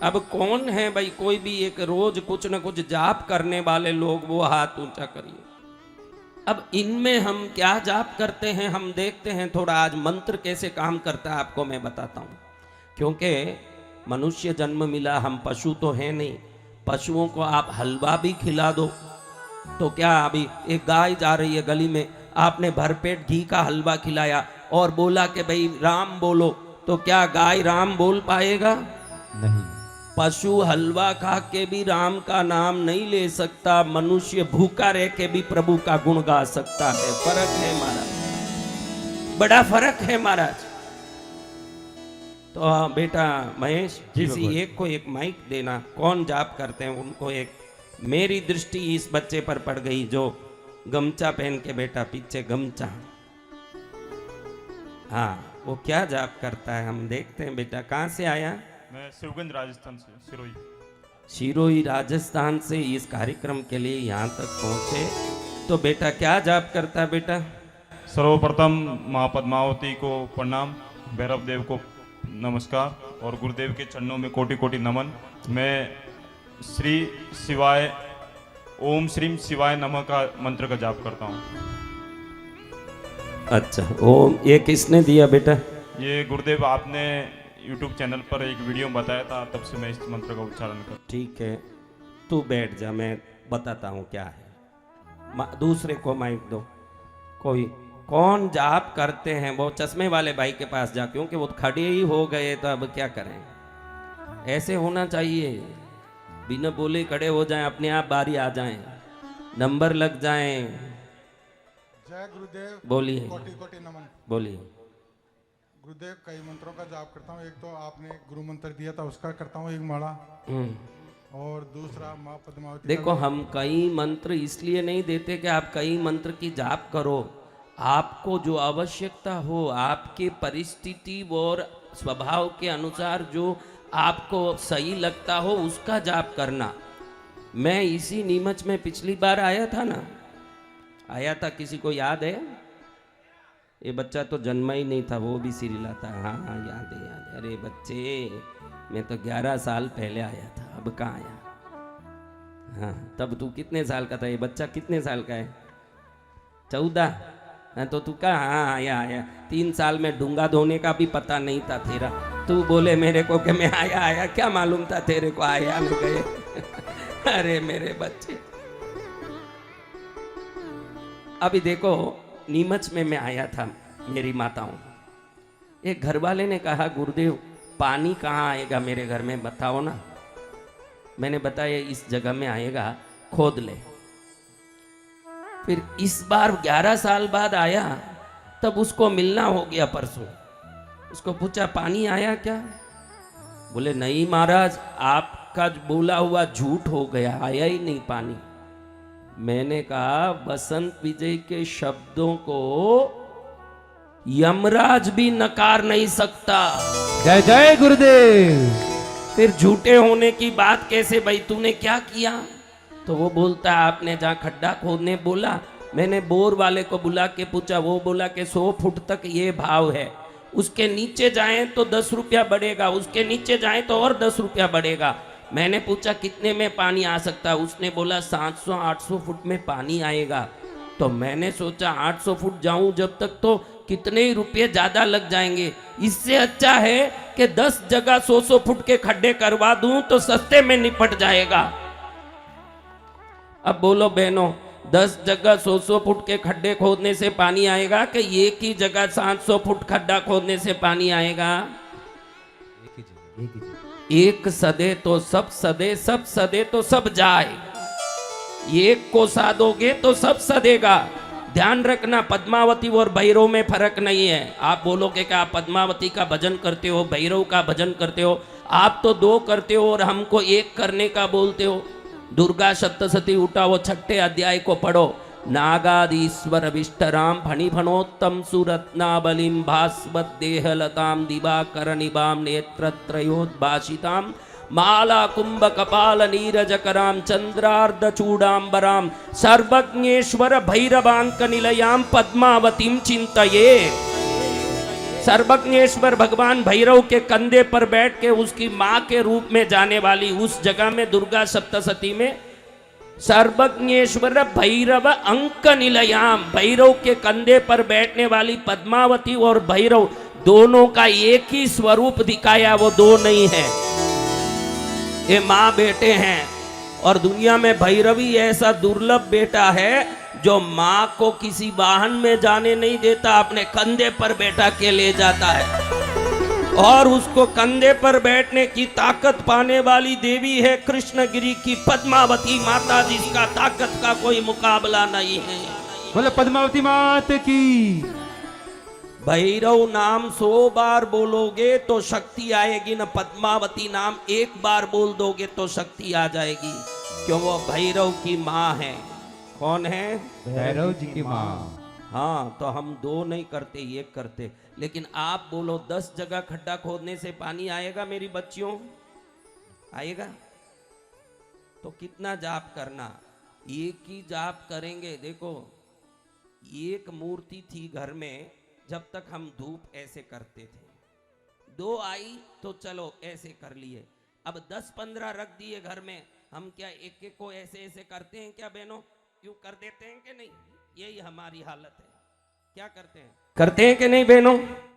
अब कौन है भाई, कोई भी एक रोज कुछ न कुछ जाप करने वाले लोग, वो हाथ ऊंचा करिए। अब इनमें हम क्या जाप करते हैं हम देखते हैं थोड़ा। आज मंत्र कैसे काम करता है आपको मैं बताता हूं। क्योंकि मनुष्य जन्म मिला, हम पशु तो हैं नहीं। पशुओं को आप हलवा भी खिला दो तो क्या, अभी एक गाय जा रही है गली में, आपने भरपेट घी का हलवा खिलाया और बोला कि भाई राम बोलो, तो क्या गाय राम बोल पाएगा? नहीं। पशु हलवा खा के भी राम का नाम नहीं ले सकता, मनुष्य भूखा रह के भी प्रभु का गुण गा सकता है। फर्क है महाराज, बड़ा फर्क है महाराज। तो बेटा महेश, किसी एक को एक माइक देना, कौन जाप करते हैं उनको एक। मेरी दृष्टि इस बच्चे पर पड़ गई जो गमछा पहन के, बेटा पीछे गमछा, हाँ वो क्या जाप करता है हम देखते हैं। बेटा कहाँ से आया? मैं शिवगंज राजस्थान से, सिरोही। सिरोही राजस्थान से इस कार्यक्रम के लिए यहाँ तक पहुँचे, तो बेटा क्या जाप करता है बेटा? सर्वप्रथम माँ पद्मावती को प्रणाम, भैरव देव को नमस्कार और गुरुदेव के चरणों में कोटि कोटि नमन। मैं श्री शिवाय, ओम श्रीम शिवाय नमः का मंत्र का जाप करता हूँ। अच्छा, ओम ये किसने दिया बेटा? ये गुरुदेव आपने YouTube चैनल पर एक वीडियो में बताया था, तब से मैं इस मंत्र का उच्चारण कर। ठीक है, तू बैठ जा, मैं बताता हूँ क्या है। दूसरे को माइक दो। कोई कौन जाप करते हैं वो चश्मे वाले भाई के पास जा, क्योंकि वो खड़े ही हो गए तो अब क्या करें। ऐसे होना चाहिए, बिना बोले खड़े हो जाएं, अपने आप बारी आ जाएं, नंबर लग जाएं। जय गुरुदेव। बोलिए कोटि कोटि नमन। बोलिए। गुरुदेव कई मंत्रों का जाप करता हूँ। एक तो आपने गुरु मंत्र दिया था उसका करता हूँ एक माला, और दूसरा माँ पद्मावती। देखो हम कई मंत्र इसलिए नहीं देते कि आप कई मंत्र की जाप करो, आपको जो आवश्यकता हो, आपके परिस्थिति और स्वभाव के अनुसार जो आपको सही लगता हो उसका जाप करना। मैं इसी नीमच में पिछली बार आया था ना, आया था, किसी को याद है? ये बच्चा तो जन्मा ही नहीं था, वो भी सिरिला था। हाँ हाँ याद है याद है। अरे बच्चे, मैं तो 11 साल पहले आया था, अब कहाँ आया। हाँ तब तू कितने साल का था? ये बच्चा कितने साल का है? 14। हाँ तो तू कहाँ? हाँ आया आया। 3 साल में डूंगा धोने का भी पता नहीं था तेरा। तू बोले मेरे को कि मैं आया आया, क्या मालूम था तेरे को आया नहीं गए। अरे मेरे बच्चे, अभी देखो नीमच में मैं आया था, मेरी माताओं, एक घर वाले ने कहा गुरुदेव पानी कहाँ आएगा मेरे घर में बताओ ना। मैंने बताया इस जगह में आएगा, खोद ले। फिर इस बार 11 साल बाद आया, तब उसको मिलना हो गया परसों। उसको पूछा पानी आया क्या? बोले नहीं महाराज, आपका बोला हुआ झूठ हो गया, आया ही नहीं पानी। मैंने कहा बसंत विजय के शब्दों को यमराज भी नकार नहीं सकता। जय जय गुरुदेव। फिर झूठे होने की बात कैसे भाई, तूने क्या किया? तो वो बोलता है आपने जहाँ खड्डा खोदने बोला, मैंने बोर वाले को बुला के पूछा, वो बोला कि 100 फुट तक ये भाव है, उसके नीचे जाएं तो 10 रुपया बढ़ेगा, उसके नीचे जाएं तो और 10 रुपया बढ़ेगा। मैंने पूछा कितने में पानी आ सकता है? उसने बोला 700-800 फुट में पानी आएगा। तो मैंने सोचा 800 फुट जाऊं जब तक तो कितने ही रुपये ज्यादा लग जाएंगे, इससे अच्छा है कि 10 जगह 100 फुट के खड्डे करवा दूं तो सस्ते में निपट जाएगा। अब बोलो बहनों, 10 जगह 100 फुट के खड्डे खोदने से पानी आएगा कि एक ही जगह 700 फुट खड्डा खोदने से पानी आएगा? एक सदे तो सब सदे, सब सदे तो सब जाए। एक को साधोगे तो सब सदेगा। ध्यान रखना, पद्मावती और भैरव में फर्क नहीं है। आप बोलोगे कि आप पद्मावती का भजन करते हो, भैरव का भजन करते हो, आप तो 2 करते हो और हमको 1 करने का बोलते हो। दुर्गा सप्तशती उठाओ, 6ठे अध्याय को पढ़ो। नागादीश्वर विष्टराम फणिफणोत्तम सुरत्नाबलिम भास्वत देहलताम दिवाकरनिबाम नेत्रत्रयोद्भाषिताम माला कुंभ कपाल नीरज कराम चंद्रार्ध चूड़ांबराम सर्वज्ञेश्वर भैरवांक निलयाम पद्मावतीम चिंतये। सर्वज्ञेश्वर भगवान भैरव के कंधे पर बैठ के उसकी मां के रूप में जाने वाली उस जगह में दुर्गा सप्तशती में सर्वज्ञेश्वर भैरव अंक निलयाम, भैरव के कंधे पर बैठने वाली पद्मावती और भैरव दोनों का एक ही स्वरूप दिखाया, वो दो नहीं है, ये मां बेटे हैं। और दुनिया में भैरवी ऐसा दुर्लभ बेटा है जो मां को किसी वाहन में जाने नहीं देता, अपने कंधे पर बैठा के ले जाता है। और उसको कंधे पर बैठने की ताकत पाने वाली देवी है कृष्णगिरी की पद्मावती माता, जिसका ताकत का कोई मुकाबला नहीं है। बोले पद्मावती मात की। भैरव नाम 100 बार बोलोगे तो शक्ति आएगी न, पद्मावती नाम एक बार बोल दोगे तो शक्ति आ जाएगी, क्यों वो भैरव की माँ है। कौन है? भैरव जी की माँ। हाँ, तो हम दो नहीं करते, एक करते। लेकिन आप बोलो 10 जगह खड्डा खोदने से पानी आएगा मेरी बच्चियों? आएगा? तो कितना जाप करना? एक ही जाप करेंगे। देखो, एक मूर्ति थी घर में, जब तक हम धूप ऐसे करते थे, 2 आई तो चलो ऐसे कर लिए, अब 10-15 रख दिए घर में, हम क्या एक एक को ऐसे ऐसे करते हैं क्या बहनों? क्यों कर देते हैं कि नहीं? यही हमारी हालत है। क्या करते हैं? करते हैं कि नहीं बहनों?